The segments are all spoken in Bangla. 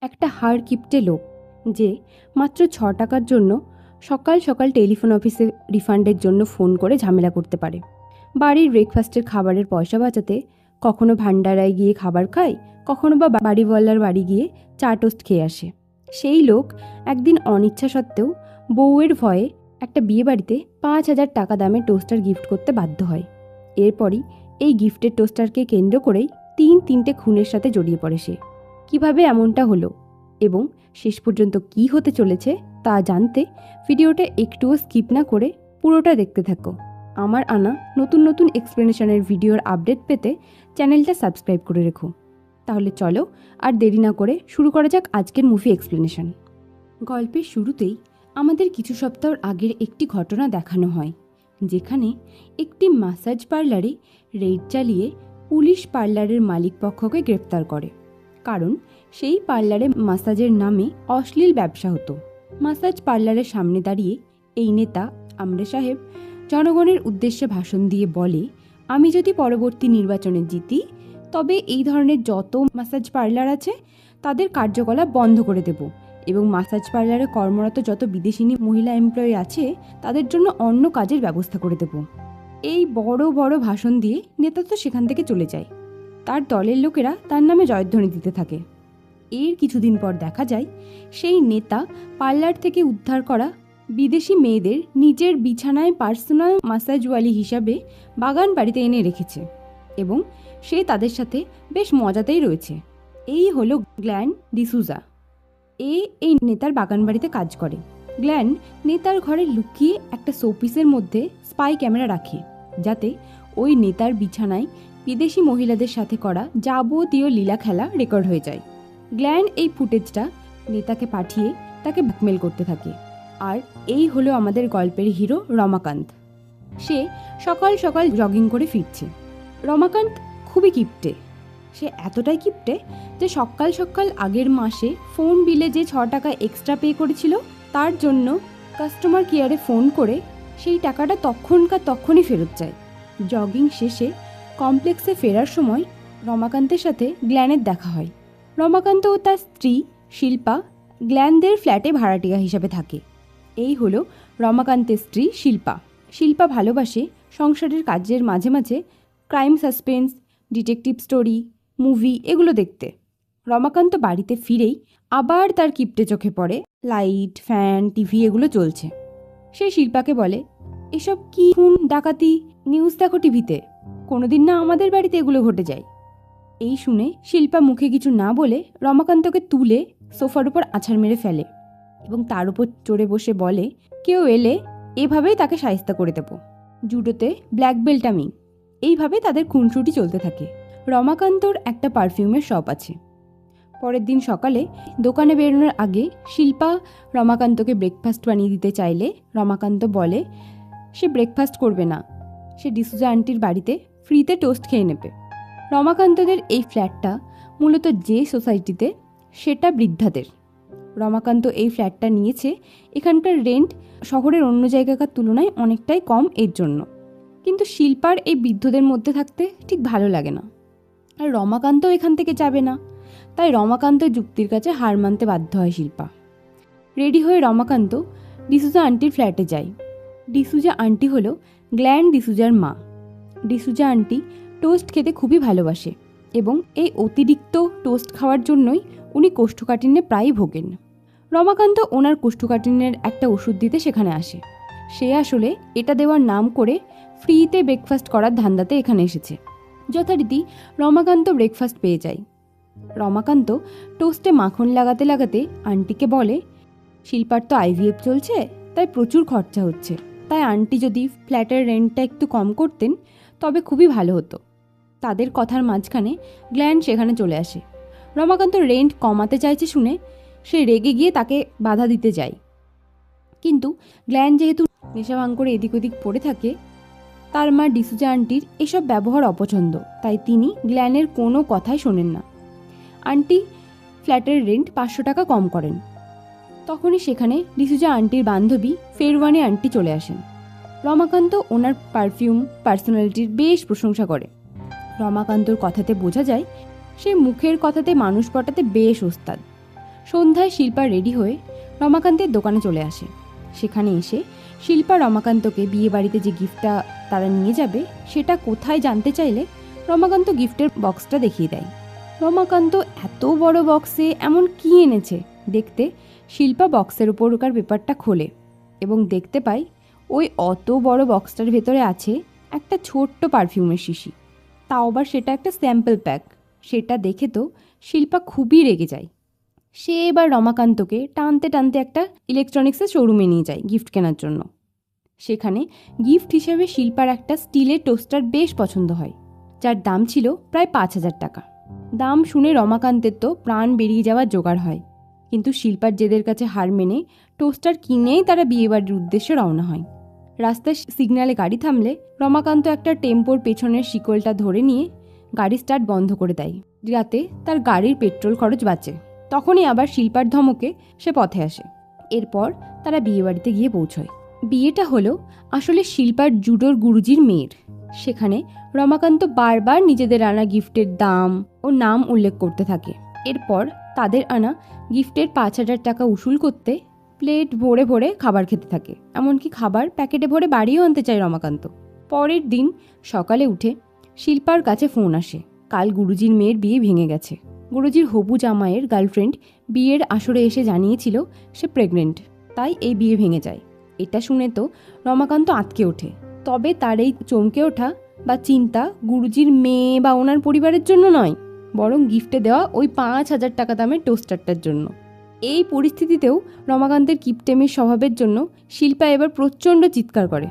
একটা হাড় কিপটে লোক যে মাত্র ৬ টাকার জন্য সকাল সকাল টেলিফোন অফিসে রিফান্ডের জন্য ফোন করে ঝামেলা করতে পারে। বাড়ির ব্রেকফাস্টের খাবারের পয়সা বাঁচাতে কখনো ভান্ডারায় গিয়ে খাবার খায়, কখনো বা বাড়িওয়ালার বাড়ি গিয়ে চা টোস্ট খেয়ে আসে। সেই লোক একদিন অনিচ্ছা সত্ত্বেও বউয়ের ভয়ে একটা বিয়েবাড়িতে ৫,০০০ টাকা দামে টোস্টার গিফট করতে বাধ্য হয়। এরপরই এই গিফটের টোস্টারকে কেন্দ্র করেই তিনটে খুনের সাথে জড়িয়ে পড়ে সে। কিভাবে এমনটা হলো এবং শেষ পর্যন্ত কি হতে চলেছে তা জানতে ভিডিওটা একটুও স্কিপ না করে পুরোটা দেখতে থাকো। আমার আনা নতুন নতুন এক্সপ্লেনেশনের ভিডিওর আপডেট পেতে চ্যানেলটা সাবস্ক্রাইব করে রেখো। তাহলে চলো আর দেরি না করে শুরু করা যাক আজকের মুভি এক্সপ্লেনেশন। গল্পের শুরুতেই আমাদের কিছু সপ্তাহ আগের একটি ঘটনা দেখানো হয়, যেখানে একটি ম্যাসাজ পার্লারে রেড চালিয়ে পুলিশ পার্লারের মালিক পক্ষকে গ্রেপ্তার করে, কারণ সেই পার্লারে ম্যাসাজের নামে অশ্লীল ব্যবসা হতো। ম্যাসাজ পার্লারের সামনে দাঁড়িয়ে এই নেতা আমরে সাহেব জনগণের উদ্দেশ্যে ভাষণ দিয়ে বলে, আমি যদি পরবর্তী নির্বাচনে জিতি তবে এই ধরনের যত ম্যাসাজ পার্লার আছে তাদের কার্যকলাপ বন্ধ করে দেব এবং ম্যাসাজ পার্লারে কর্মরত যত বিদেশিনী মহিলা এমপ্লয়ি আছে তাদের জন্য অন্য কাজের ব্যবস্থা করে দেব। এই বড় বড় ভাষণ দিয়ে নেতা তো সেখান থেকে চলে যায়। তার দলের লোকেরা তার নামে জয়ধ্বনি দিতে থাকে। এর কিছুদিন পর দেখা যায় সেই নেতা পার্লার থেকে উদ্ধার করা বিদেশি মেয়েদের নিজের বিছানায় পার্সোনাল ম্যাসাজওয়ালি হিসাবে বাগান বাড়িতে এনে রেখেছে এবং সে তাদের সাথে বেশ মজাতেই রয়েছে। এই হলো গ্ল্যান ডিসুজা। এই নেতার বাগান বাড়িতে কাজ করে। গ্ল্যান নেতার ঘরে লুকিয়ে একটা শোপিসের মধ্যে স্পাই ক্যামেরা রাখে, যাতে ওই নেতার বিছানায় বিদেশি মহিলাদের সাথে করা যাবতীয় লীলা খেলা রেকর্ড হয়ে যায়। গ্ল্যান এই ফুটেজটা নেতাকে পাঠিয়ে তাকে ব্ল্যাকমেল করতে থাকে। আর এই হলো আমাদের গল্পের হিরো রমাকান্ত। সে সকাল সকাল জগিং করে ফিরছে। রমাকান্ত খুবই কিপটে। সে এতটাই কিপটে যে সকাল সকাল আগের মাসে ফোন বিলে যে ৬ টাকা এক্সট্রা পে করেছিল তার জন্য কাস্টমার কেয়ারে ফোন করে সেই টাকাটা তখনই ফেরত চায়। জগিং শেষে কমপ্লেক্সে ফেরার সময় রমাকান্তের সাথে গ্ল্যানের দেখা হয়। রমাকান্ত ও তার স্ত্রী শিল্পা গ্ল্যানদের ফ্ল্যাটে ভাড়াটিয়া হিসাবে থাকে। এই হলো রমাকান্তের স্ত্রী শিল্পা। শিল্পা ভালোবাসে সংসারের কাজের মাঝে মাঝে crime suspense, detective story, movie এগুলো দেখতে। রমাকান্ত বাড়িতে ফিরেই আবার তার কিপটে চোখে পড়ে লাইট, ফ্যান, টিভি এগুলো চলছে। সে শিল্পাকে বলে, এসব কি খুন ডাকাতি নিউজ দেখো টিভিতে, কোনোদিন না আমাদের বাড়িতে এগুলো ঘটে যায়। এই শুনে শিল্পা মুখে কিছু না বলে রমাকান্তকে তুলে সোফার উপর আছাড় মেরে ফেলে এবং তার উপর চড়ে বসে বলে, কেউ এলে এভাবেই তাকে শায়েস্তা করে দেব, জুডোতে ব্ল্যাক বেল্ট আমি। এইভাবে তাদের খুনসুটি চলতে থাকে। রমাকান্তর একটা পারফিউমের শপ আছে। পরের দিন সকালে দোকানে বেরোনোর আগে শিল্পা রমাকান্তকে ব্রেকফাস্ট বানিয়ে দিতে চাইলে রমাকান্ত বলে সে ব্রেকফাস্ট করবে না, সে ডিসুজা আন্টির বাড়িতে ফ্রিতে টোস্ট খেয়ে নেবে। রমাকান্তদের এই ফ্ল্যাটটা মূলত যে সোসাইটিতে সেটা বৃদ্ধাদের। রমাকান্ত এই ফ্ল্যাটটা নিয়েছে, এখানকার রেন্ট শহরের অন্য জায়গাকার তুলনায় অনেকটাই কম এর জন্য। কিন্তু শিল্পার এই বৃদ্ধদের মধ্যে থাকতে ঠিক ভালো লাগে না, আর রমাকান্ত এখান থেকে যাবে না। তাই রমাকান্তের যুক্তির কাছে হার মানতে বাধ্য হয় শিল্পা। রেডি হয়ে রমাকান্ত ডিসুজা আন্টির ফ্ল্যাটে যায়। ডিসুজা আন্টি হলো গ্ল্যান ডিসুজার মা। ডিসুজা আন্টি টোস্ট খেতে খুবই ভালোবাসে এবং এই অতিরিক্ত টোস্ট খাওয়ার জন্যই উনি কোষ্ঠকাঠিন্যে প্রায়ই ভোগেন। রমাকান্ত ওনার কোষ্ঠকাঠিন্যের একটা ওষুধ দিতে সেখানে আসে। সে আসলে এটা দেওয়ার নাম করে ফ্রিতে ব্রেকফাস্ট করার ধান্দাতে এখানে এসেছে। যথারীতি রমাকান্ত ব্রেকফাস্ট পেয়ে যায়। রমাকান্ত টোস্টে মাখন লাগাতে লাগাতে আন্টিকে বলে, শিল্পার তো আইভিএফ চলছে, তাই প্রচুর খরচা হচ্ছে, তাই আন্টি যদি ফ্ল্যাটের রেন্টটা একটু কম করতেন তবে খুবই ভালো হতো। তাদের কথার মাঝখানে গ্ল্যান সেখানে চলে আসে। রমাকান্ত রেন্ট কমাতে চাইছে শুনে সে রেগে গিয়ে তাকে বাধা দিতে যায়, কিন্তু গ্ল্যান যেহেতু নেশা ভাঙ করে এদিক ওদিক পড়ে থাকে, তার মা ডিসুজা আন্টির এসব ব্যবহার অপছন্দ, তাই তিনি গ্ল্যানের কোনো কথাই শোনেন না। আন্টি ফ্ল্যাটের রেন্ট ৫০০ টাকা কম করেন। তখনই সেখানে ডিসুজা আন্টির বান্ধবী ফেরওয়ানি আন্টি চলে আসেন। রমাকান্ত ওনার পারফিউম পার্সোনালিটির বেশ প্রশংসা করে। রমাকান্তর কথাতে বোঝা যায় সে মুখের কথাতে মানুষ পটাতে বেশ ওস্তাদ। সন্ধ্যায় শিল্পা রেডি হয়ে রমাকান্তের দোকানে চলে আসে। সেখানে এসে শিল্পা রমাকান্তকে বিয়ে বাড়িতে যে গিফটটা তারা নিয়ে যাবে সেটা কোথায় জানতে চাইলে রমাকান্ত গিফটের বক্সটা দেখিয়ে দেয়। রমাকান্ত এত বড় বক্সে এমন কি এনেছে দেখতে শিল্পা বক্সের উপরকার পেপারটা খোলে এবং দেখতে পায় ওই অত বড় বক্সটার ভেতরে আছে একটা ছোট্ট পারফিউমের শিশি, তাও আবার সেটা একটা স্যাম্পল প্যাক। সেটা দেখে তো শিল্পা খুবই রেগে যায়। সে এবার রমাকান্তকে টানতে টানতে একটা ইলেকট্রনিক্সের শোরুমে নিয়ে যায় গিফট কেনার জন্য। সেখানে গিফট হিসেবে শিল্পার একটা স্টিলের টোস্টার বেশ পছন্দ হয়, যার দাম ছিল প্রায় 5,000 টাকা। দাম শুনে রমাকান্তের তো প্রাণ বেরিয়ে যাওয়ার জোগাড় হয়, কিন্তু শিল্পার জেদের কাছে হার মেনে টোস্টার কিনেই তারা বিয়েবাড়ির উদ্দেশ্যে রওনা হয়। রাস্তায় সিগন্যালে গাড়ি থামলে রমাকান্ত একটা টেম্পোর পেছনের শিকলটা ধরে নিয়ে গাড়ি স্টার্ট বন্ধ করে দেয়, যাতে তার গাড়ির পেট্রোল খরচ বাঁচে। তখনই আবার শিল্পার ধমকে সে পথে আসে। এরপর তারা বিয়েবাড়িতে গিয়ে পৌঁছয়। বিয়েটা হলো আসলে শিল্পার জুডোর গুরুজির মেয়ের। সেখানে রমাকান্ত বারবার নিজেদের আনা গিফটের দাম ও নাম উল্লেখ করতে থাকে। এরপর তাদের আনা গিফটের 5,000 টাকা উসুল করতে প্লেট ভরে ভরে খাবার খেতে থাকে। এমনকি খাবার প্যাকেটে ভরে বাড়িও আনতে চায় রমাকান্ত। পরের দিন সকালে উঠে শিল্পার কাছে ফোন আসে, কাল গুরুজির মেয়ের বিয়ে ভেঙে গেছে। গুরুজির হবু জামাইয়ের গার্লফ্রেন্ড বিয়ের আসরে এসে জানিয়েছিল সে প্রেগনেন্ট, তাই এই বিয়ে ভেঙে যায়। এটা শুনে তো রমাকান্ত আঁতকে ওঠে। তবে তার এই চমকে ওঠা বা চিন্তা গুরুজির মেয়ে বা ওনার পরিবারের জন্য নয়, বরং গিফটে দেওয়া ওই 5,000 টাকা দামের টোস্টারটার জন্য। এই পরিস্থিতিতেও রমাকান্তের কিপটেমির স্বভাবের জন্য শিল্পা এবার প্রচণ্ড চিৎকার করে।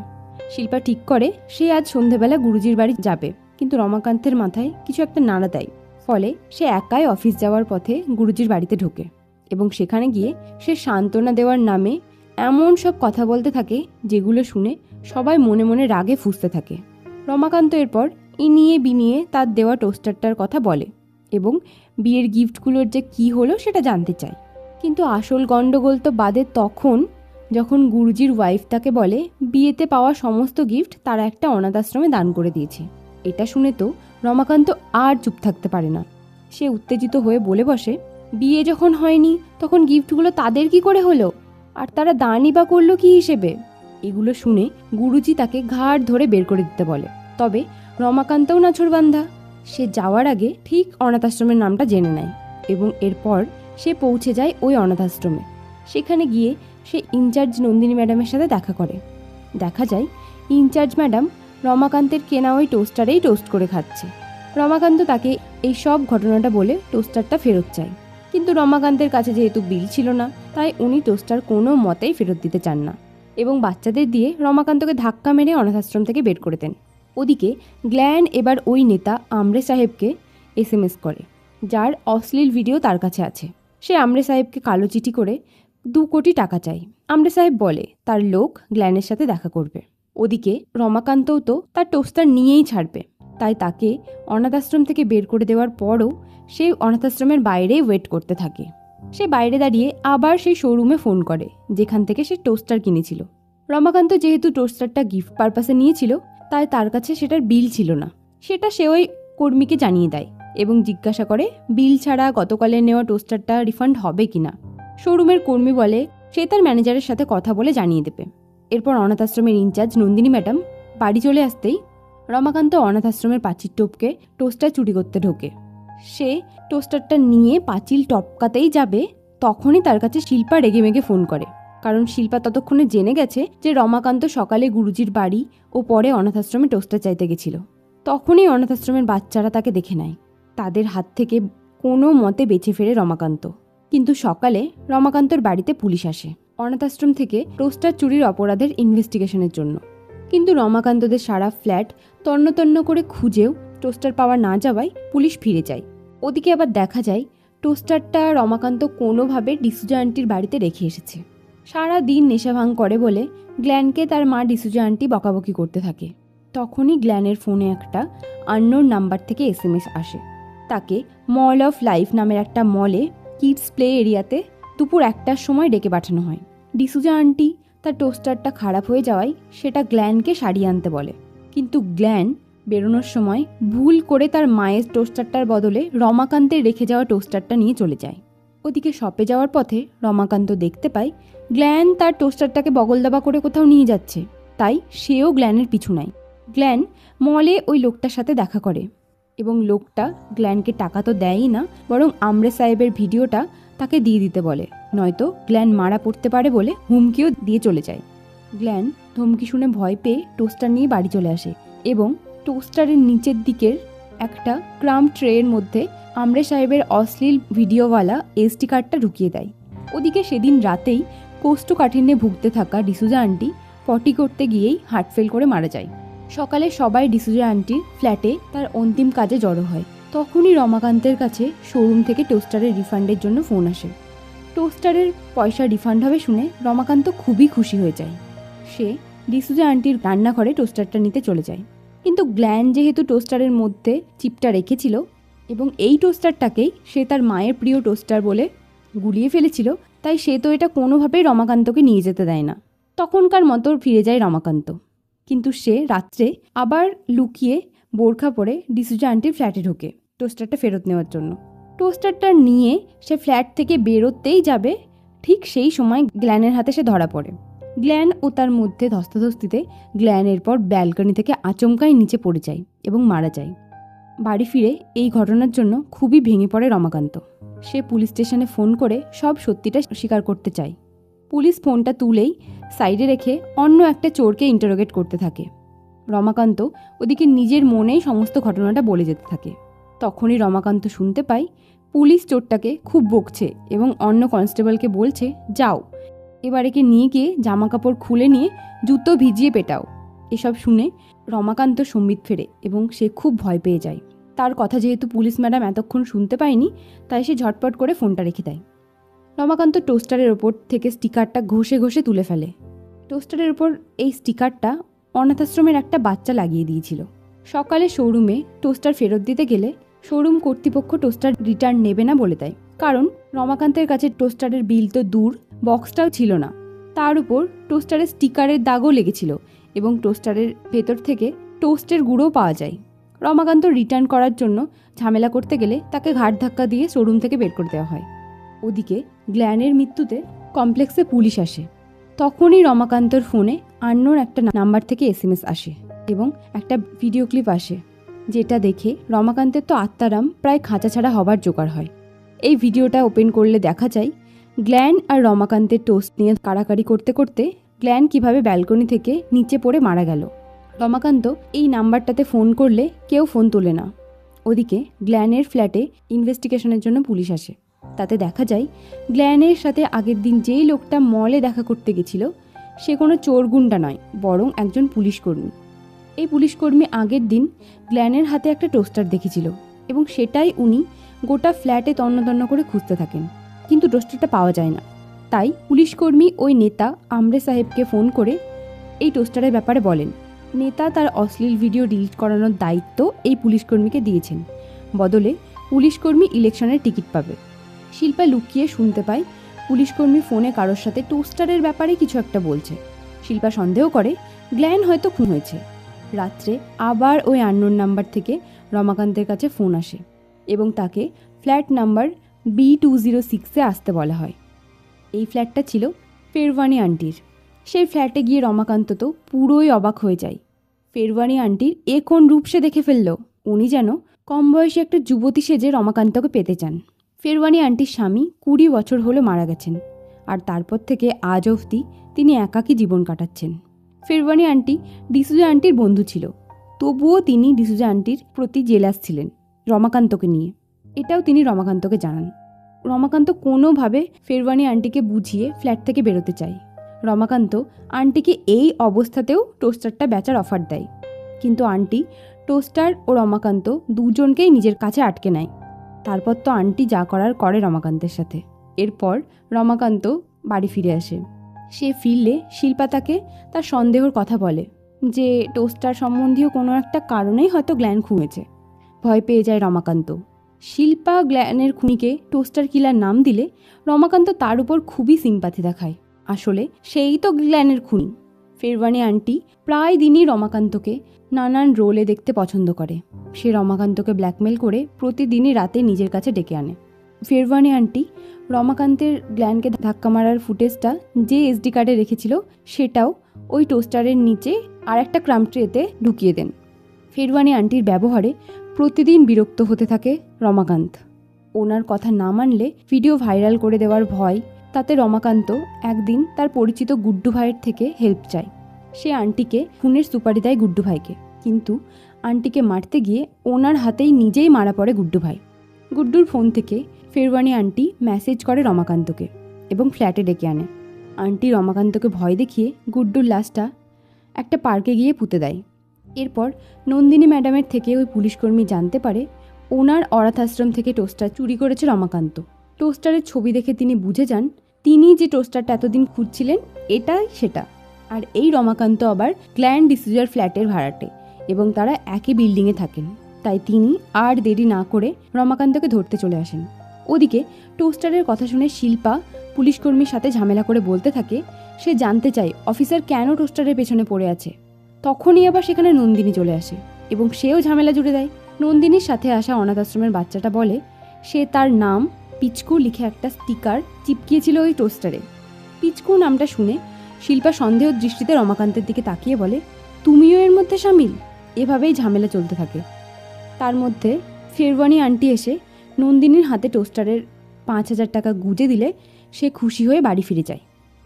শিল্পা ঠিক করে সে আজ সন্ধেবেলা গুরুজির বাড়ি যাবে, কিন্তু রমাকান্তের মাথায় কিছু একটা নাড়া দেয়। ফলে সে একাই অফিস যাওয়ার পথে গুরুজির বাড়িতে ঢোকে এবং সেখানে গিয়ে সে সান্ত্বনা দেওয়ার নামে এমন সব কথা বলতে থাকে যেগুলো শুনে সবাই মনে মনে রাগে ফুঁসতে থাকে। রমাকান্ত এরপর ইনিয়ে বিনিয়ে তার দেওয়া টোস্টারটার কথা বলে এবং বিয়ের গিফটগুলোর যে কী হলো সেটা জানতে চায়। কিন্তু আসল গণ্ডগোল তো বাদে তখন, যখন গুরুজির ওয়াইফ তাকে বলে বিয়েতে পাওয়া সমস্ত গিফট তারা একটা অনাথ আশ্রমে দান করে দিয়েছে। এটা শুনে তো রমাকান্ত আর চুপ থাকতে পারে না। সে উত্তেজিত হয়ে বলে বসে, বিয়ে যখন হয়নি তখন গিফটগুলো তাদের কি করে হলো, আর তারা দানই বা করলো কি হিসেবে? এগুলো শুনে গুরুজি তাকে ঘাড় ধরে বের করে দিতে বলে। তবে রমাকান্তও নাছোড়বান্ধা, সে যাওয়ার আগে ঠিক অনাথ আশ্রমের নামটা জেনে নেয় এবং এরপর সে পৌঁছে যায় ওই অনাথ আশ্রমে। সেখানে গিয়ে সে ইনচার্জ নন্দিনী ম্যাডামের সাথে দেখা করে। দেখা যায় ইনচার্জ ম্যাডাম রমাকান্তের কেনা ওই টোস্টারেই টোস্ট করে খাচ্ছে। রমাকান্ত তাকে এই সব ঘটনাটা বলে টোস্টারটা ফেরত চায়, কিন্তু রমাকান্তের কাছে যেহেতু বিল ছিল না, তাই উনি টোস্টার কোনো মতেই ফেরত দিতে চান না এবং বাচ্চাদের দিয়ে রমাকান্তকে ধাক্কা মেরে অনাথাশ্রম থেকে বের করে দেন। ওদিকে গ্ল্যান এবার ওই নেতা আমরে সাহেবকে SMS করে, যার অশ্লীল ভিডিও তার কাছে আছে। সে আমরে সাহেবকে কালো চিঠি করে 2 কোটি টাকা চায়। আমরে সাহেব বলে তার লোক গ্ল্যানের সাথে দেখা করবে। ওদিকে রমাকান্তও তো তার টোস্টার নিয়েই ছাড়বে, তাই তাকে অনাথাশ্রম থেকে বের করে দেওয়ার পরও সে অনাথাশ্রমের বাইরেই ওয়েট করতে থাকে। সে বাইরে দাঁড়িয়ে আবার সেই শোরুমে ফোন করে যেখান থেকে সে টোস্টার কিনেছিল। রমাকান্ত যেহেতু টোস্টারটা গিফট পারপাসে নিয়েছিল, তাই তার কাছে সেটার বিল ছিল না। সেটা সে ওই কর্মীকে জানিয়ে দেয় এবং জিজ্ঞাসা করে বিল ছাড়া গতকালের নেওয়া টোস্টারটা রিফান্ড হবে কিনা। শোরুমের কর্মী বলে সে তার ম্যানেজারের সাথে কথা বলে জানিয়ে দেবে। এরপর অনাথাশ্রমের ইনচার্জ নন্দিনী ম্যাডাম বাড়ি চলে আসতেই রমাকান্ত অনাথাশ্রমের পাঁচিল টপকে টোস্টার চুরি করতে ঢোকে। সে টোস্টারটা নিয়ে পাঁচিল টপকাতেই যাবে, তখনই তার কাছে শিল্পা রেগেমেগে ফোন করে, কারণ শিল্পা ততক্ষণে জেনে গেছে যে রমাকান্ত সকালে গুরুজির বাড়ি ও পরে অনাথাশ্রমে টোস্টার চাইতে গেছিল। তখনই অনাথাশ্রমের বাচ্চারা তাকে দেখে নেয়। তাদের হাত থেকে কোনো মতে বেঁচে ফেরে রমাকান্ত। কিন্তু সকালে রমাকান্তর বাড়িতে পুলিশ আসে অনাথাশ্রম থেকে টোস্টার চুরির অপরাধের ইনভেস্টিগেশনের জন্য। কিন্তু রমাকান্তদের সারা ফ্ল্যাট তন্ন তন্ন করে খুঁজেও টোস্টার পাওয়া না যাওয়ায় পুলিশ ফিরে যায়। ওদিকে আবার দেখা যায় টোস্টারটা রমাকান্ত কোনোভাবে ডিসুজা আন্টির বাড়িতে রেখে এসেছে। সারা দিন নেশা ভাঙ করে বলে গ্ল্যানকে তার মা ডিসুজা আন্টি বকাবকি করতে থাকে। তখনই গ্ল্যানের ফোনে একটা আননোন নাম্বার থেকে SMS আসে। তাকে মল অফ লাইফ নামের একটা মলে কিডস প্লে এরিয়াতে দুপুর 1টার সময় ডেকে পাঠানো হয়। ডিসুজা আন্টি তার টোস্টারটা খারাপ হয়ে যাওয়ায় সেটা গ্ল্যানকে সারিয়ে আনতে বলে, কিন্তু গ্ল্যান বেরোনোর সময় ভুল করে তার মায়ের টোস্টারটার বদলে রমাকান্তের রেখে যাওয়া টোস্টারটা নিয়ে চলে যায়। ওদিকে শপে যাওয়ার পথে রমাকান্ত দেখতে পায় গ্ল্যান তার টোস্টারটাকে বগল দাবা করে কোথাও নিয়ে যাচ্ছে, তাই সেও গ্ল্যানের পিছু নেয়। গ্ল্যান মলে ওই লোকটার সাথে দেখা করে এবং লোকটা গ্ল্যানকে টাকা তো দেয়ই না, বরং আমরে সাহেবের ভিডিওটা তাকে দিয়ে দিতে বলে, নয়তো গ্ল্যান মারা পড়তে পারে বলে হুমকিও দিয়ে চলে যায়। গ্ল্যান ধমকি শুনে ভয় পেয়ে টোস্টার নিয়ে বাড়ি চলে আসে এবং টোস্টারের নিচের দিকের একটা ক্রাম ট্রের মধ্যে আমরে সাহেবের অশ্লীল ভিডিওওয়ালা এসডি কার্ডটা ঢুকিয়ে দেয়। ওদিকে সেদিন রাতেই কোষ্ঠকাঠিন্যে ভুগতে থাকা ডিসুজা আন্টি পটি করতে গিয়েই হার্ট ফেল করে মারা যায়। সকালে সবাই ডিসুজা আন্টির ফ্ল্যাটে তার অন্তিম কাজে জড়ো হয়। তখনই রমাকান্তের কাছে শোরুম থেকে টোস্টারের রিফান্ডের জন্য ফোন আসে। টোস্টারের পয়সা রিফান্ড হবে শুনে রমাকান্ত খুবই খুশি হয়ে যায়। সে ডিসুজা আন্টির রান্নাঘরে টোস্টারটা নিতে চলে যায়, কিন্তু গ্ল্যান যেহেতু টোস্টারের মধ্যে চিপটা রেখেছিল এবং এই টোস্টারটাকেই সে তার মায়ের প্রিয় টোস্টার বলে গুলিয়ে ফেলেছিল, তাই সে তো এটা কোনোভাবেই রমাকান্তকে নিয়ে যেতে দেয় না। তখনকার মতো ফিরে যায় রমাকান্ত, কিন্তু সে রাত্রে আবার লুকিয়ে বোরখা পরে ডিসুজা আন্টির ফ্ল্যাটে ঢোকে টোস্টারটা ফেরত নেওয়ার জন্য। টোস্টারটা নিয়ে সে ফ্ল্যাট থেকে বেরোতেই যাবে, ঠিক সেই সময় গ্ল্যানের হাতে সে ধরা পড়ে। গ্ল্যান ও তার মধ্যে ধস্তাধস্তিতে গ্ল্যান এরপর ব্যালকনি থেকে আচমকাই নিচে পড়ে যায় এবং মারা যায়। বাড়ি ফিরে এই ঘটনার জন্য খুবই ভেঙে পড়ে রমাকান্ত। সে পুলিশ স্টেশনে ফোন করে সব সত্যিটা স্বীকার করতে চায়। পুলিশ ফোনটা তুলেই সাইডে রেখে অন্য একটা চোরকে ইন্টারোগেট করতে থাকে। রমাকান্ত ওদিকে নিজের মনেই সমস্ত ঘটনাটা বলে যেতে থাকে। তখনই রমাকান্ত শুনতে পায় পুলিশ চোরটাকে খুব বকছে এবং অন্য কনস্টেবলকে বলছে, যাও এবার একে নিয়ে গিয়ে জামা কাপড় খুলে নিয়ে জুতো ভিজিয়ে পেটাও। এসব শুনে রমাকান্ত সম্বিত ফেরে এবং সে খুব ভয় পেয়ে যায়। তার কথা যেহেতু পুলিশ ম্যাডাম এতক্ষণ শুনতে পায়নি, তাই সে ঝটপট করে ফোনটা রেখে দেয়। রমাকান্ত টোস্টারের ওপর থেকে স্টিকারটা ঘষে ঘষে তুলে ফেলে। টোস্টারের ওপর এই স্টিকারটা অনাথাশ্রমের একটা বাচ্চা লাগিয়ে দিয়েছিল। সকালে শোরুমে টোস্টার ফেরত দিতে গেলে শোরুম কর্তৃপক্ষ টোস্টার রিটার্ন নেবে না বলে দেয়, কারণ রমাকান্তের কাছে টোস্টারের বিল তো দূর, বক্সটাও ছিল না। তার উপর টোস্টারের স্টিকারের দাগও লেগেছিল এবং টোস্টারের ভেতর থেকে টোস্টের গুঁড়োও পাওয়া যায়। রমাকান্ত রিটার্ন করার জন্য ঝামেলা করতে গেলে তাকে ঘাট ধাক্কা দিয়ে শোরুম থেকে বের করে দেওয়া হয়। ওদিকে গ্ল্যানের মৃত্যুতে কমপ্লেক্সে পুলিশ আসে। তখনই রমাকান্তর ফোনে আননোন একটা নাম্বার থেকে এসএমএস আসে এবং একটা ভিডিও ক্লিপ আসে, যেটা দেখে রমাকান্তের তো আত্মারাম প্রায় খাঁচা ছাড়া হবার জোগাড় হয়। এই ভিডিওটা ওপেন করলে দেখা যায় গ্ল্যান আর রমাকান্তের টোস্ট নিয়ে কাড়াকাড়ি করতে করতে গ্ল্যান কিভাবে ব্যালকনি থেকে নিচে পড়ে মারা গেল। রমাকান্ত এই নাম্বারটাতে ফোন করলে কেউ ফোন তোলে না। ওদিকে গ্ল্যানের ফ্ল্যাটে ইনভেস্টিগেশনের জন্য পুলিশ আসে। তাতে দেখা যায় গ্ল্যানের সাথে আগের দিন যেই লোকটা মলে দেখা করতে গেছিল সে কোনো চোর গুন্ডা নয়, বরং একজন পুলিশকর্মী। এই পুলিশকর্মী আগের দিন গ্ল্যানের হাতে একটা টোস্টার দেখেছিল এবং সেটাই উনি গোটা ফ্ল্যাটে তন্ন করে খুঁজতে থাকেন, কিন্তু টোস্টারটা পাওয়া যায় না। তাই পুলিশকর্মী ওই নেতা আমরে সাহেবকে ফোন করে এই টোস্টারের ব্যাপারে বলেন। নেতা তার অশ্লীল ভিডিও ডিলিট করানোর দায়িত্ব এই পুলিশকর্মীকে দিয়েছেন, বদলে পুলিশকর্মী ইলেকশনের টিকিট পাবে। শিল্পা লুকিয়ে শুনতে পায় পুলিশকর্মী ফোনে কারোর সাথে টোস্টারের ব্যাপারে কিছু একটা বলছে। শিল্পা সন্দেহ করে গ্ল্যান হয়তো খুন হয়েছে। রাত্রে আবার ওই আননোন নাম্বার থেকে রমাকান্তের কাছে ফোন আসে এবং তাকে ফ্ল্যাট নাম্বার B206-এ আসতে বলা হয়। এই ফ্ল্যাটটা ছিল ফেরওয়ানি আন্টির। সেই ফ্ল্যাটে গিয়ে রমাকান্ত তো পুরোই অবাক হয়ে যায়। ফেরওয়ানি আন্টির এ কোন রূপ সে দেখে ফেলল। উনি যেন কম বয়সী একটা যুবতী সেজে রমাকান্তকে পেতে চান। ফেরওয়ানি আন্টির স্বামী 20 বছর হলো মারা গেছেন, আর তারপর থেকে আজ অবধি তিনি একাকী জীবন কাটাচ্ছেন। ফেরওয়ানি আন্টি ডিসুজা আন্টির বন্ধু ছিল, তবুও তিনি ডিসুজা আন্টির প্রতি জেলাস ছিলেন রমাকান্তকে নিয়ে। এটাও তিনি রমাকান্তকে জানান। রমাকান্ত কোনোভাবে ফেরওয়ানি আন্টিকে বুঝিয়ে ফ্ল্যাট থেকে বেরোতে চায়। রমাকান্ত আন্টিকে এই অবস্থাতেও টোস্টারটা বেচার অফার দেয়, কিন্তু আন্টি টোস্টার ও রমাকান্ত দুজনকেই নিজের কাছে আটকে নেয়। তারপর তো আন্টি যা করার করে রমাকান্তের সাথে। এরপর রমাকান্ত বাড়ি ফিরে আসে। সে ফিরলে শিল্পা তাকে তার সন্দেহর কথা বলে যে টোস্টার সম্বন্ধীয় কোনো একটা কারণেই হয়তো গ্ল্যান খুঁয়েছে। ভয় পেয়ে যায় রমাকান্ত। শিল্পা গ্ল্যানের খুনিকে টোস্টার কিলার নাম দিলে রমাকান্ত তার উপর খুবই সিম্পাথি দেখায়। আসলে সেই তো গ্ল্যানের খুনি। ফেরওয়ানি আন্টি প্রায় দিনই রমাকান্তকে নানান রোলে দেখতে পছন্দ করে। সে রমাকান্তকে ব্ল্যাকমেল করে প্রতিদিনই রাতে নিজের কাছে ডেকে আনে। ফেরওয়ানি আন্টি রমাকান্তের গ্ল্যানকে ধাক্কা মারার ফুটেজটা যে এসডি কার্ডে রেখেছিল সেটাও ওই টোস্টারের নিচে আর একটা ক্রাম ট্রেতে ঢুকিয়ে দেন। শেরওয়ানি আন্টির ব্যবহারে প্রতিদিন বিরক্ত হতে থাকে রমাকান্ত। ওনার কথা না মানলে ভিডিও ভাইরাল করে দেওয়ার ভয় তাতে রমাকান্ত একদিন তার পরিচিত গুড্ডু ভাইয়ের থেকে হেল্প চায়। সে আন্টিকে খুনের সুপারি দেয় গুড্ডু ভাইকে, কিন্তু আন্টিকে মারতে গিয়ে ওনার হাতেই নিজেই মারা পড়ে গুড্ডু ভাই। গুড্ডুর ফোন থেকে শেরওয়ানি আন্টি মেসেজ করে রমাকান্তকে এবং ফ্ল্যাটে ডেকে আনে। আন্টি রমাকান্তকে ভয় দেখিয়ে গুড্ডুর লাশটা একটা পার্কে গিয়ে পুঁতে দেয়। এরপর নন্দিনী ম্যাডামের থেকে ওই পুলিশকর্মী জানতে পারে ওনার অনাথ আশ্রম থেকে টোস্টার চুরি করেছে রমাকান্ত। টোস্টারের ছবি দেখে তিনি বুঝে যান তিনি যে টোস্টারটা এতদিন খুঁজছিলেন এটাই সেটা। আর এই রমাকান্ত আবার গ্ল্যান ডিসুজার ফ্ল্যাটের ভাড়াটে এবং তারা একই বিল্ডিংয়ে থাকেন। তাই তিনি আর দেরি না করে রমাকান্তকে ধরতে চলে আসেন। ওদিকে টোস্টারের কথা শুনে শিল্পা পুলিশকর্মীর সাথে ঝামেলা করে বলতে থাকে সে জানতে চায় অফিসার কেন টোস্টারের পেছনে পড়ে আছে। তখনই আবার সেখানে নন্দিনী চলে আসে এবং সেও ঝামেলা জুড়ে দেয়। নন্দিনীর সাথে আসা অনাথ আশ্রমের বাচ্চাটা বলে সে তার নাম পিচকু লিখে একটা স্টিকার চিপকিয়েছিল ওই টোস্টারে। পিচকু নামটা শুনে শিল্পা সন্দেহ দৃষ্টিতে রমাকান্তের দিকে তাকিয়ে বলে তুমিও এর মধ্যে সামিল। এভাবেই ঝামেলা চলতে থাকে। তার মধ্যে শেরওয়ানি আন্টি এসে নন্দিনীর হাতে টোস্টারের 5,000 টাকা গুঁজে দিলে সে খুশি হয়ে বাড়ি ফিরে যায়।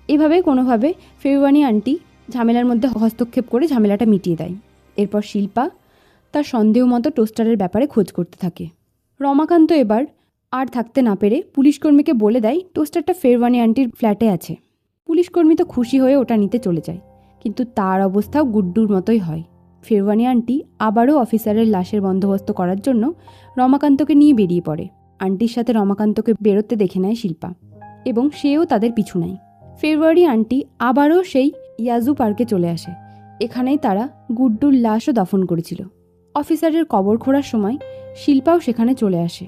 এভাবে কোনোভাবে শেরওয়ানি আন্টি ঝামেলার মধ্যে হস্তক্ষেপ করে ঝামেলাটা মিটিয়ে দেয়। এরপর শিল্পা তার সন্দেহ মতো টোস্টারের ব্যাপারে খোঁজ করতে থাকে। রমাকান্ত এবার আর থাকতে না পেরে পুলিশকর্মীকে বলে দেয় টোস্টারটা শেরওয়ানি আন্টির ফ্ল্যাটে আছে। পুলিশকর্মী তো খুশি হয়ে ওটা নিতে চলে যায়, কিন্তু তার অবস্থাও গুড্ডুর মতোই হয়। শেরওয়ানি আন্টি আবারও অফিসারের লাশের বন্দোবস্ত করার জন্য রমাকান্তকে নিয়ে বেরিয়ে পড়ে। আন্টির সাথে রমাকান্তকে বেরোতে দেখে নেয় শিল্পা এবং সেও তাদের পিছু নেয়। শেরওয়ানি আন্টি আবারও সেই ইয়াজু পার্কে চলে আসে। এখানেই তারা গুড্ডুর লাশও দফন করেছিল। অফিসারের কবর খোঁড়ার সময় শিল্পাও সেখানে চলে আসে।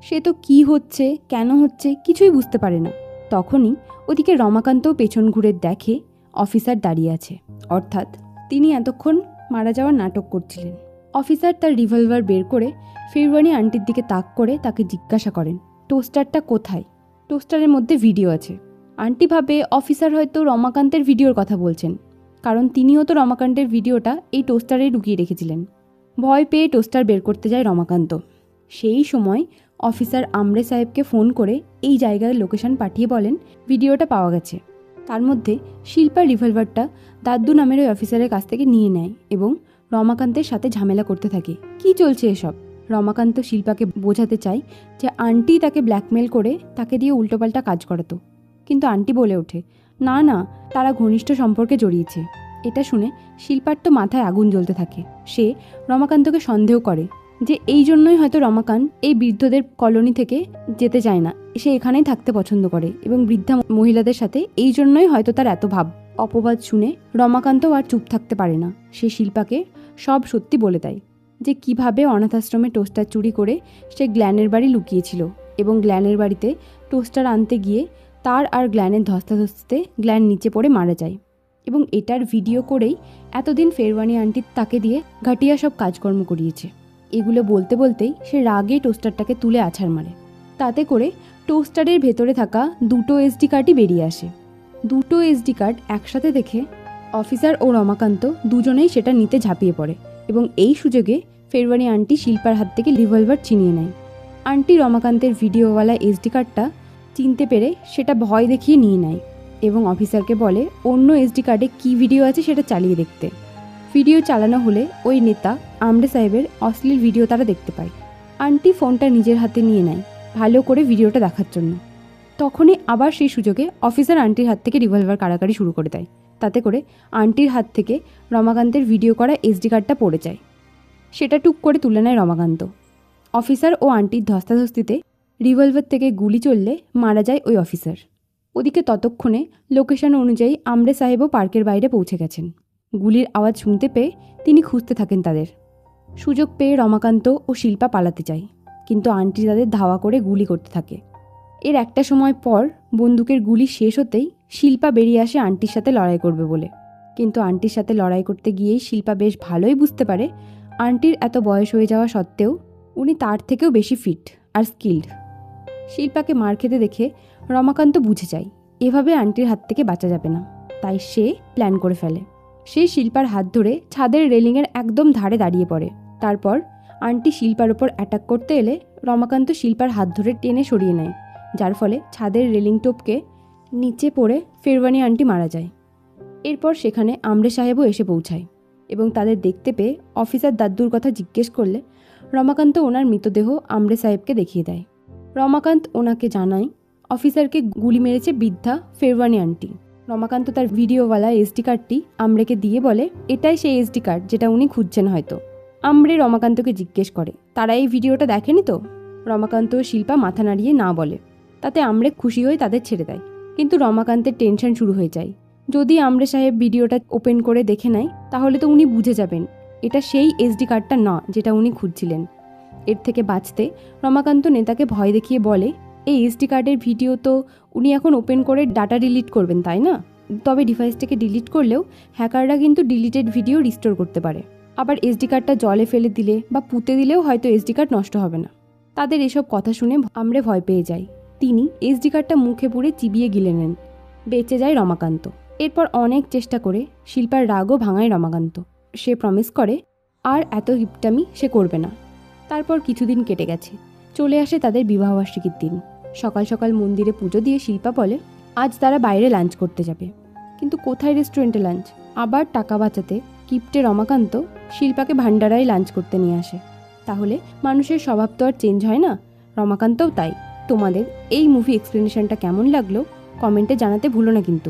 সে তো কি হচ্ছে কেন হচ্ছে কিছুই বুঝতে পারে না। তখনই ওদিকে রমাকান্তও পেছন ঘুরে দেখে অফিসার দাঁড়িয়ে আছে, অর্থাৎ তিনি এতক্ষণ মারা যাওয়ার নাটক করছিলেন। অফিসার তার রিভলভার বের করে শেরওয়ানি আন্টির দিকে তাক করে তাকে জিজ্ঞাসা করেন টোস্টারটা কোথায়। টোস্টারের মধ্যে ভিডিও আছে। আন্টি ভাবে অফিসার হয়তো রমাকান্তের ভিডিওর কথা বলছেন, কারণ তিনিও তো রমাকান্তের ভিডিওটা এই টোস্টারে ঢুকিয়ে রেখেছিলেন। ভয় পেয়ে টোস্টার বের করতে যায় রমাকান্ত। সেই সময় অফিসার আমরে সাহেবকে ফোন করে এই জায়গার লোকেশন পাঠিয়ে বলেন ভিডিওটা পাওয়া গেছে। তার মধ্যে শিল্পার রিভলভারটা দাদ্দু নামের ওই অফিসারের কাছ থেকে নিয়ে নেয় এবং রমাকান্তের সাথে ঝামেলা করতে থাকে। কি চলছে এসব? রমাকান্ত শিল্পাকে বোঝাতে চায় যে আন্টি তাকে ব্ল্যাকমেল করে তাকে দিয়ে উল্টোপাল্টা কাজ করাতো, কিন্তু আন্টি বলে ওঠে না না, তারা ঘনিষ্ঠ সম্পর্কে জড়িয়েছে। এটা শুনে শিল্পার তো মাথায় আগুন জ্বলতে থাকে। সে রমাকান্তকে সন্দেহ করে যে এই জন্যই হয়তো রমাকান্ত এই বৃদ্ধদের কলোনি থেকে যেতে চায় না, সে এখানেই থাকতে পছন্দ করে এবং বৃদ্ধা মহিলাদের সাথে এই জন্যই হয়তো তার এত ভাব। অপবাদ শুনে রমাকান্ত আর চুপ থাকতে পারে না। সে শিল্পাকে সব সত্যি বলে দেয় যে কিভাবে অনাথ আশ্রমে টোস্টার চুরি করে সে গ্ল্যানের বাড়ি লুকিয়েছিল এবং গ্ল্যানের বাড়িতে টোস্টার আনতে গিয়ে তার আর গ্ল্যানের ধস্তাধস্তিতে গ্ল্যান নিচে পড়ে মারা যায় এবং এটার ভিডিও করেই এতদিন শেরওয়ানি আন্টি তাকে দিয়ে ঘাটিয়া সব কাজকর্ম করিয়েছে। এগুলো বলতে বলতেই সে রাগে টোস্টারটাকে তুলে আছাড় মারে। তাতে করে টোস্টারের ভেতরে থাকা দুটো এসডি কার্ডই বেরিয়ে আসে। দুটো এসডি কার্ড একসাথে দেখে অফিসার ও রমাকান্ত দুজনেই সেটা নিতে ঝাঁপিয়ে পড়ে এবং এই সুযোগে শেরওয়ানি আন্টি শিল্পার হাত থেকে রিভলভার ছিনিয়ে নেয়। আন্টি রমাকান্তের ভিডিওওয়ালা এসডি কার্ডটা চিনতে পেরে সেটা ভয় দেখিয়ে নিয়ে নেয় এবং অফিসারকে বলে অন্য এসডি কার্ডে কী ভিডিও আছে সেটা চালিয়ে দেখতে। ভিডিও চালানো হলে ওই নেতা আমরে সাহেবের অশ্লীল ভিডিও তারা দেখতে পায়। আন্টি ফোনটা নিজের হাতে নিয়ে নেয় ভালো করে ভিডিওটা দেখার জন্য। তখনই আবার সেই সুযোগে অফিসার আন্টির হাত থেকে রিভলভার কাড়াকাড়ি শুরু করে দেয়। তাতে করে আন্টির হাত থেকে রমাকান্তের ভিডিও করা এসডি কার্ডটা পড়ে যায়। সেটা টুক করে তুলে নেয় রমাকান্ত। অফিসার ও আন্টির ধস্তাধস্তিতে রিভলভার থেকে গুলি চললে মারা যায় ওই অফিসার। ওদিকে ততক্ষণে লোকেশন অনুযায়ী আমরে সাহেবও পার্কের বাইরে পৌঁছে গেছেন। গুলির আওয়াজ শুনতে পেয়ে তিনি খুঁজতে থাকেন তাদের। সুযোগ পেয়ে রমাকান্ত ও শিল্পা পালাতে যায়, কিন্তু আন্টি তাদের ধাওয়া করে গুলি করতে থাকে। এর একটা সময় পর বন্দুকের গুলি শেষ হতেই শিল্পা বেরিয়ে আসে আন্টির সাথে লড়াই করবে বলে, কিন্তু আন্টির সাথে লড়াই করতে গিয়েই শিল্পা বেশ ভালোই বুঝতে পারে আন্টির এত বয়স হয়ে যাওয়া সত্ত্বেও উনি তার থেকেও বেশি ফিট আর স্কিল্ড। শিল্পাকে মার খেতে দেখে রমাকান্ত বুঝে যায় এভাবে আন্টির হাত থেকে বাঁচা যাবে না, তাই সে প্ল্যান করে ফেলে। সে শিল্পার হাত ধরে ছাদের রেলিংয়ের একদম ধারে দাঁড়িয়ে পড়ে। তারপর আন্টি শিল্পার ওপর অ্যাটাক করতে এলে রমাকান্ত শিল্পার হাত ধরে টেনে সরিয়ে নেয়, যার ফলে ছাদের রেলিং টপকে নিচে পড়ে ফেরওয়ানি আন্টি মারা যায়। এরপর সেখানে আমরে সাহেবও এসে পৌঁছায় এবং তাদের দেখতে পেয়ে অফিসার দাদ্দুর কথা জিজ্ঞেস করলে রমাকান্ত ওনার মৃতদেহ আমরে সাহেবকে দেখিয়ে দেয়। রমাকান্ত ওনাকে জানায় অফিসারকে গুলি মেরেছে বৃদ্ধা ফেরওয়ানি আন্টি। রমাকান্ত তার ভিডিওওয়ালা এসডি কার্ডটি আমরেকে দিয়ে বলে এটাই সেই এসডি কার্ড যেটা উনি খুঁজছেন হয়তো। আমরে রমাকান্তকে জিজ্ঞেস করে তারা এই ভিডিওটা দেখেনি তো? রমাকান্ত ও শিল্পা মাথা নাড়িয়ে না বলে। তাতে আমরে খুশি হয়ে তাদের ছেড়ে দেয়, কিন্তু রমাকান্তের টেনশন শুরু হয়ে যায়। যদি আমরে সাহেব ভিডিওটা ওপেন করে দেখে নেয় তাহলে তো উনি বুঝে যাবেন এটা সেই এসডি কার্ডটা না যেটা উনি খুঁজছিলেন। এর থেকে বাঁচতে রমাকান্ত নেতাকে ভয় দেখিয়ে বলে এই এসডি কার্ডের ভিডিও তো উনি এখন ওপেন করে ডাটা ডিলিট করবেন, তাই না? তবে ডিভাইসটাকে ডিলিট করলেও হ্যাকাররা কিন্তু ডিলিটেড ভিডিও রিস্টোর করতে পারে। আবার এসডি কার্ডটা জলে ফেলে দিলে বা পুঁতে দিলেও হয়তো এসডি কার্ড নষ্ট হবে না। তাদের এসব কথা শুনে আমরে ভয় পেয়ে যায়। তিনি এসডি কার্ডটা মুখে পুরে চিবিয়ে গিলে নেন। বেঁচে যায় রমাকান্ত। এরপর অনেক চেষ্টা করে শিল্পার রাগও ভাঙায় রমাকান্ত। সে প্রমিস করে আর এত হিপটামি সে করবে না। তারপর কিছুদিন কেটে গেছে। চলে আসে তাদের বিবাহবার্ষিকীর দিন। সকাল সকাল মন্দিরে পুজো দিয়ে শিল্পা বলে আজ তারা বাইরে লাঞ্চ করতে যাবে, কিন্তু কোথায় রেস্টুরেন্টে লাঞ্চ? আবার টাকা বাঁচাতে কিপ্টে রমাকান্ত শিল্পাকে ভান্ডারায় লাঞ্চ করতে নিয়ে আসে। তাহলে মানুষের স্বভাব তো আর চেঞ্জ হয় না, রমাকান্তও তাই। তোমাদের এই মুভি এক্সপ্লেনেশনটা কেমন লাগলো কমেন্টে জানাতে ভুলো না কিন্তু।